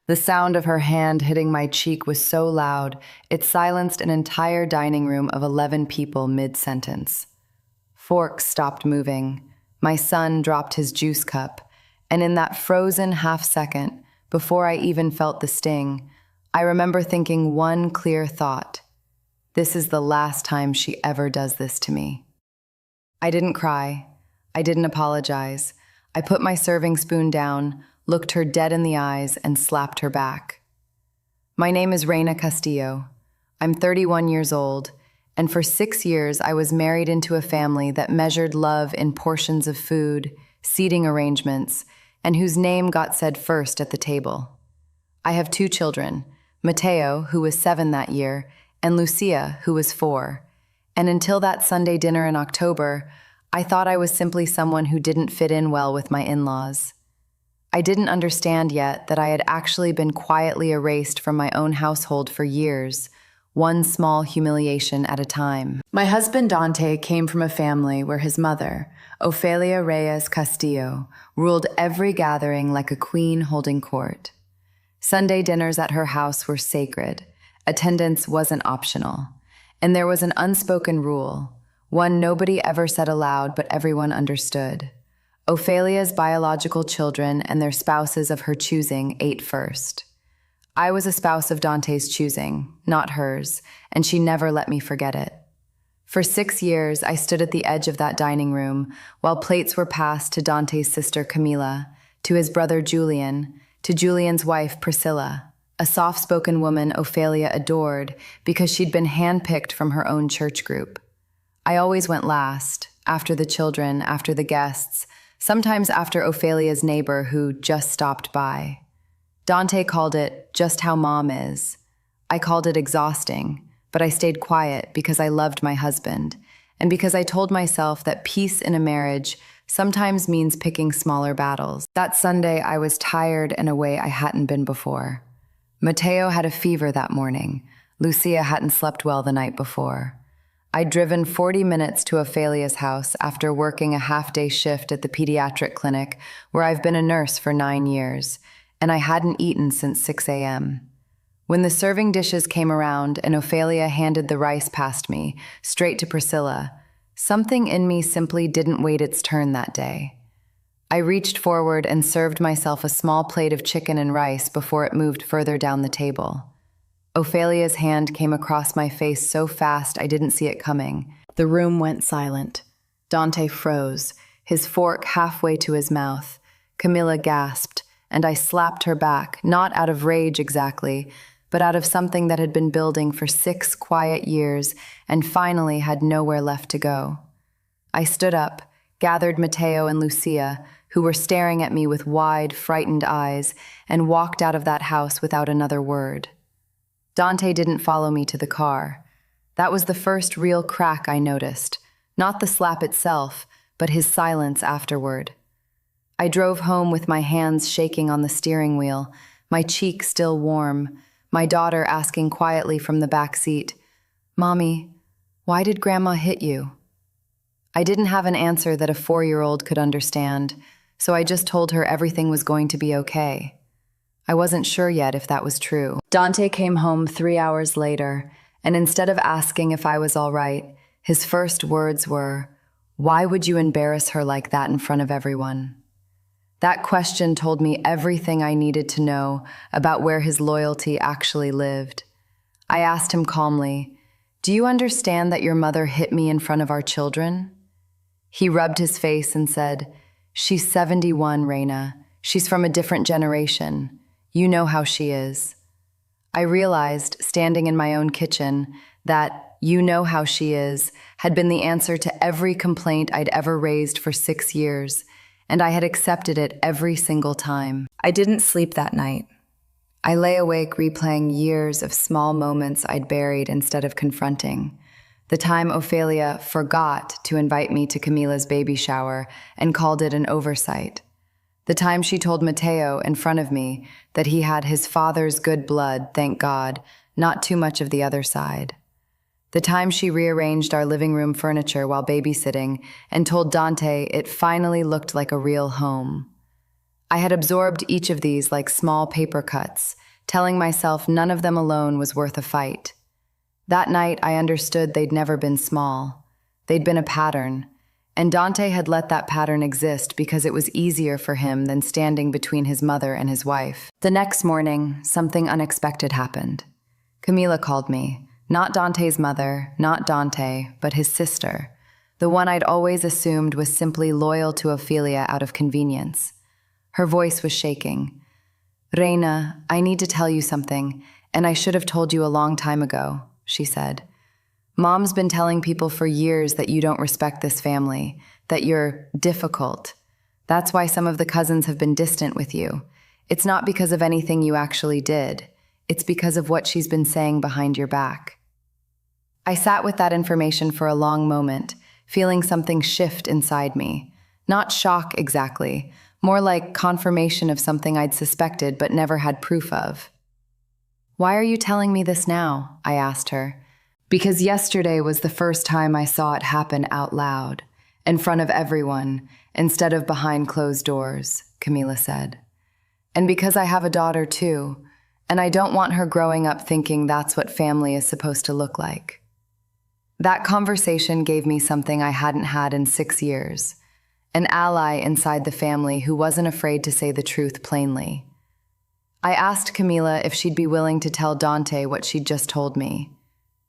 The sound of her hand hitting my cheek was so loud, it silenced an entire dining room of 11 people mid-sentence. Forks stopped moving. My son dropped his juice cup, and in that frozen half-second, before I even felt the sting, I remember thinking one clear thought. This is the last time she ever does this to me. I didn't cry. I didn't apologize. I put my serving spoon down, looked her dead in the eyes, and slapped her back. My name is Reyna Castillo. I'm 31 years old, and for 6 years I was married into a family that measured love in portions of food, seating arrangements, and whose name got said first at the table. I have 2 children, Mateo, who was 7 that year, and Lucia, who was 4. And until that Sunday dinner in October, I thought I was simply someone who didn't fit in well with my in-laws. I didn't understand yet that I had actually been quietly erased from my own household for years, one small humiliation at a time. My husband Dante came from a family where his mother, Ofelia Reyes Castillo, ruled every gathering like a queen holding court. Sunday dinners at her house were sacred. Attendance wasn't optional. And there was an unspoken rule, one nobody ever said aloud but everyone understood. Ophelia's biological children and their spouses of her choosing ate first. I was a spouse of Dante's choosing, not hers, and she never let me forget it. For 6 years, I stood at the edge of that dining room while plates were passed to Dante's sister Camila, to his brother Julian, to Julian's wife Priscilla, a soft-spoken woman Ophelia adored because she'd been handpicked from her own church group. I always went last, after the children, after the guests, sometimes after Ophelia's neighbor who just stopped by. Dante called it just how mom is. I called it exhausting, but I stayed quiet because I loved my husband, and because I told myself that peace in a marriage sometimes means picking smaller battles. That Sunday, I was tired in a way I hadn't been before. Mateo had a fever that morning. Lucia hadn't slept well the night before. I'd driven 40 minutes to Ophelia's house after working a half-day shift at the pediatric clinic where I've been a nurse for 9 years, and I hadn't eaten since 6 a.m. When the serving dishes came around and Ophelia handed the rice past me, straight to Priscilla, something in me simply didn't wait its turn that day. I reached forward and served myself a small plate of chicken and rice before it moved further down the table. Ophelia's hand came across my face so fast I didn't see it coming. The room went silent. Dante froze, his fork halfway to his mouth. Camilla gasped, and I slapped her back, not out of rage exactly, but out of something that had been building for 6 quiet years and finally had nowhere left to go. I stood up, gathered Mateo and Lucia, who were staring at me with wide, frightened eyes, and walked out of that house without another word. Dante didn't follow me to the car. That was the first real crack I noticed, not the slap itself, but his silence afterward. I drove home with my hands shaking on the steering wheel, my cheek still warm, my daughter asking quietly from the back seat, "Mommy, why did Grandma hit you?" I didn't have an answer that a 4-year-old could understand, so I just told her everything was going to be okay. I wasn't sure yet if that was true. Dante came home 3 hours later, and instead of asking if I was all right, his first words were, "Why would you embarrass her like that in front of everyone?" That question told me everything I needed to know about where his loyalty actually lived. I asked him calmly, "Do you understand that your mother hit me in front of our children?" He rubbed his face and said, "She's 71, Reyna. She's from a different generation. You know how she is." I realized, standing in my own kitchen, that "you know how she is" had been the answer to every complaint I'd ever raised for 6 years, and I had accepted it every single time. I didn't sleep that night. I lay awake replaying years of small moments I'd buried instead of confronting. The time Ophelia forgot to invite me to Camila's baby shower and called it an oversight. The time she told Mateo in front of me that he had his father's good blood, thank God, not too much of the other side. The time she rearranged our living room furniture while babysitting and told Dante it finally looked like a real home. I had absorbed each of these like small paper cuts, telling myself none of them alone was worth a fight. That night, I understood they'd never been small. They'd been a pattern, and Dante had let that pattern exist because it was easier for him than standing between his mother and his wife. The next morning, something unexpected happened. Camila called me, not Dante's mother, not Dante, but his sister, the one I'd always assumed was simply loyal to Ophelia out of convenience. Her voice was shaking. "Reyna, I need to tell you something, and I should have told you a long time ago," she said. "Mom's been telling people for years that you don't respect this family, that you're difficult. That's why some of the cousins have been distant with you. It's not because of anything you actually did. It's because of what she's been saying behind your back." I sat with that information for a long moment, feeling something shift inside me. Not shock exactly, more like confirmation of something I'd suspected but never had proof of. "Why are you telling me this now?" I asked her. "Because yesterday was the first time I saw it happen out loud, in front of everyone, instead of behind closed doors," Camila said. "And because I have a daughter too, and I don't want her growing up thinking that's what family is supposed to look like." That conversation gave me something I hadn't had in 6 years. An ally inside the family who wasn't afraid to say the truth plainly. I asked Camila if she'd be willing to tell Dante what she'd just told me.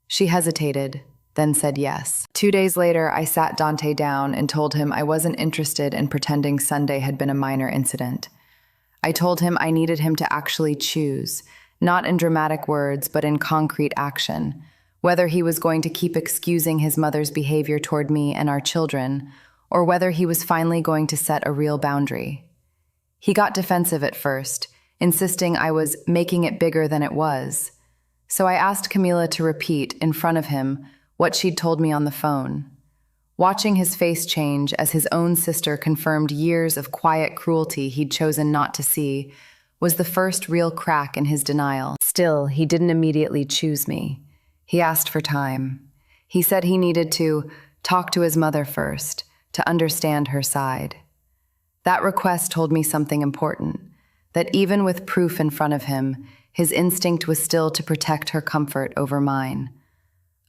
She hesitated, then said yes. 2 days later, I sat Dante down and told him I wasn't interested in pretending Sunday had been a minor incident. I told him I needed him to actually choose, not in dramatic words, but in concrete action, whether he was going to keep excusing his mother's behavior toward me and our children, or whether he was finally going to set a real boundary. He got defensive at first, insisting I was making it bigger than it was. So I asked Camila to repeat, in front of him, what she'd told me on the phone. Watching his face change as his own sister confirmed years of quiet cruelty he'd chosen not to see was the first real crack in his denial. Still, he didn't immediately choose me. He asked for time. He said he needed to talk to his mother first, to understand her side. That request told me something important, that even with proof in front of him, his instinct was still to protect her comfort over mine.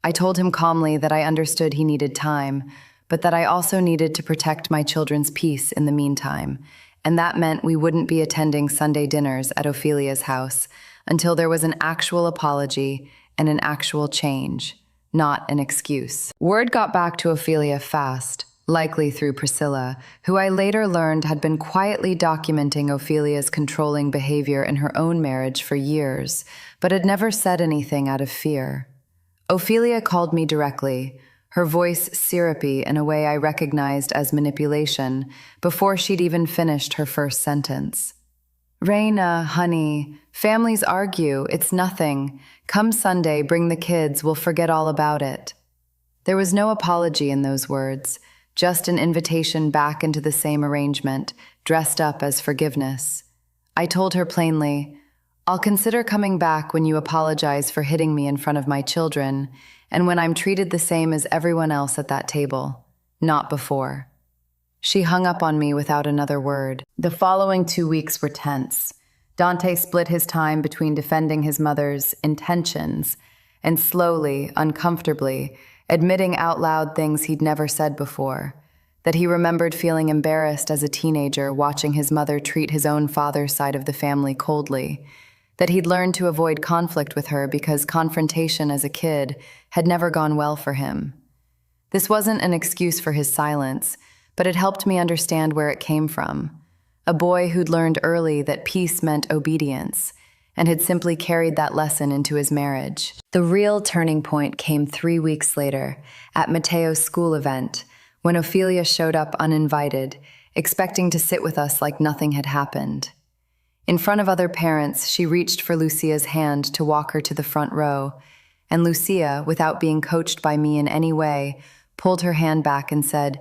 I told him calmly that I understood he needed time, but that I also needed to protect my children's peace in the meantime, and that meant we wouldn't be attending Sunday dinners at Ophelia's house until there was an actual apology and an actual change, not an excuse. Word got back to Ophelia fast, likely through Priscilla, who I later learned had been quietly documenting Ophelia's controlling behavior in her own marriage for years, but had never said anything out of fear. Ophelia called me directly, her voice syrupy in a way I recognized as manipulation, before she'd even finished her first sentence. "Reyna, honey, families argue, it's nothing. Come Sunday, bring the kids, we'll forget all about it." There was no apology in those words, just an invitation back into the same arrangement, dressed up as forgiveness. I told her plainly, "I'll consider coming back when you apologize for hitting me in front of my children, and when I'm treated the same as everyone else at that table, not before." She hung up on me without another word. The following 2 weeks were tense. Dante split his time between defending his mother's intentions and slowly, uncomfortably, admitting out loud things he'd never said before, that he remembered feeling embarrassed as a teenager watching his mother treat his own father's side of the family coldly, that he'd learned to avoid conflict with her because confrontation as a kid had never gone well for him. This wasn't an excuse for his silence, but it helped me understand where it came from. A boy who'd learned early that peace meant obedience, and had simply carried that lesson into his marriage. The real turning point came 3 weeks later, at Matteo's school event, when Ophelia showed up uninvited, expecting to sit with us like nothing had happened. In front of other parents, she reached for Lucia's hand to walk her to the front row, and Lucia, without being coached by me in any way, pulled her hand back and said,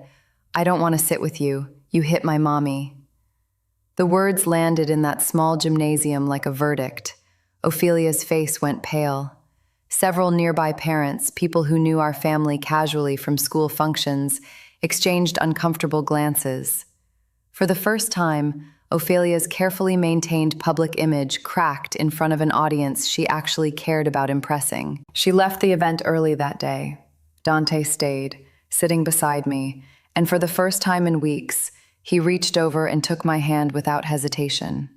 "I don't want to sit with you. You hit my mommy." The words landed in that small gymnasium like a verdict. Ophelia's face went pale. Several nearby parents, people who knew our family casually from school functions, exchanged uncomfortable glances. For the first time, Ophelia's carefully maintained public image cracked in front of an audience she actually cared about impressing. She left the event early that day. Dante stayed, sitting beside me, and for the first time in weeks, he reached over and took my hand without hesitation.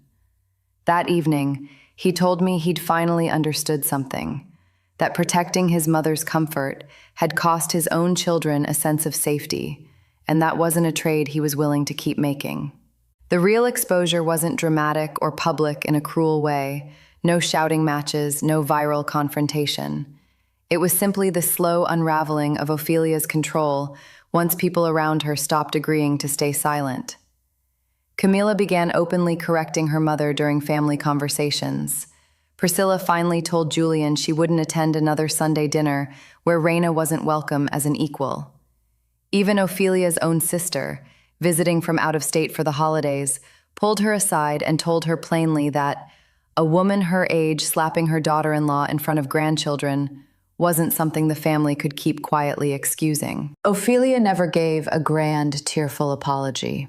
That evening, he told me he'd finally understood something, that protecting his mother's comfort had cost his own children a sense of safety, and that wasn't a trade he was willing to keep making. The real exposure wasn't dramatic or public in a cruel way, no shouting matches, no viral confrontation. It was simply the slow unraveling of Ophelia's control once people around her stopped agreeing to stay silent. Camila began openly correcting her mother during family conversations. Priscilla finally told Julian she wouldn't attend another Sunday dinner where Reyna wasn't welcome as an equal. Even Ophelia's own sister, visiting from out of state for the holidays, pulled her aside and told her plainly that a woman her age slapping her daughter-in-law in front of grandchildren wasn't something the family could keep quietly excusing. Ophelia never gave a grand, tearful apology.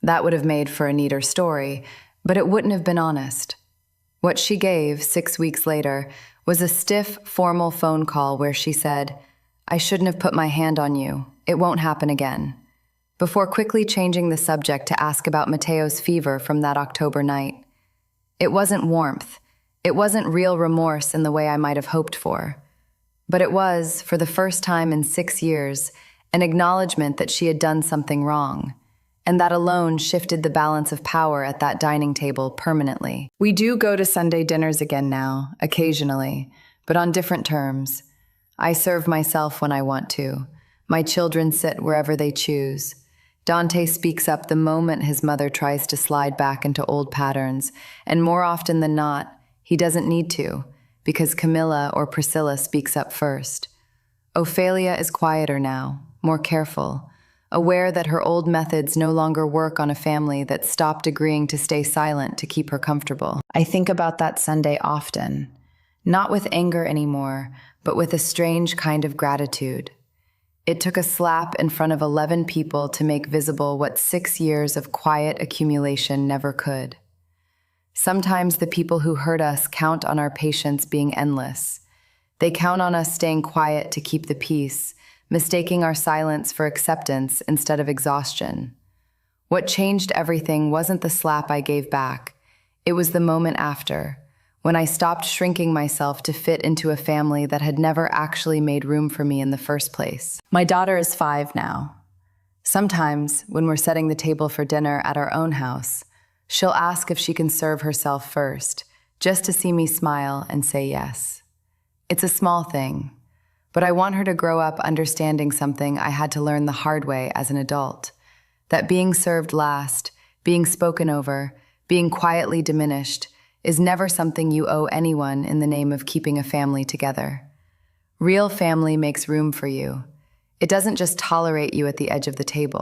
That would have made for a neater story, but it wouldn't have been honest. What she gave 6 weeks later was a stiff, formal phone call where she said, "I shouldn't have put my hand on you. It won't happen again," before quickly changing the subject to ask about Mateo's fever from that October night. It wasn't warmth. It wasn't real remorse in the way I might have hoped for. But it was, for the first time in 6 years, an acknowledgement that she had done something wrong, and that alone shifted the balance of power at that dining table permanently. We do go to Sunday dinners again now, occasionally, but on different terms. I serve myself when I want to. My children sit wherever they choose. Dante speaks up the moment his mother tries to slide back into old patterns, and more often than not, he doesn't need to, because Camilla or Priscilla speaks up first. Ophelia is quieter now, more careful, aware that her old methods no longer work on a family that stopped agreeing to stay silent to keep her comfortable. I think about that Sunday often, not with anger anymore, but with a strange kind of gratitude. It took a slap in front of 11 people to make visible what 6 years of quiet accumulation never could. Sometimes the people who hurt us count on our patience being endless. They count on us staying quiet to keep the peace, mistaking our silence for acceptance instead of exhaustion. What changed everything wasn't the slap I gave back. It was the moment after, when I stopped shrinking myself to fit into a family that had never actually made room for me in the first place. My daughter is 5 now. Sometimes, when we're setting the table for dinner at our own house, she'll ask if she can serve herself first, just to see me smile and say yes. It's a small thing, but I want her to grow up understanding something I had to learn the hard way as an adult, that being served last, being spoken over, being quietly diminished, is never something you owe anyone in the name of keeping a family together. Real family makes room for you. It doesn't just tolerate you at the edge of the table.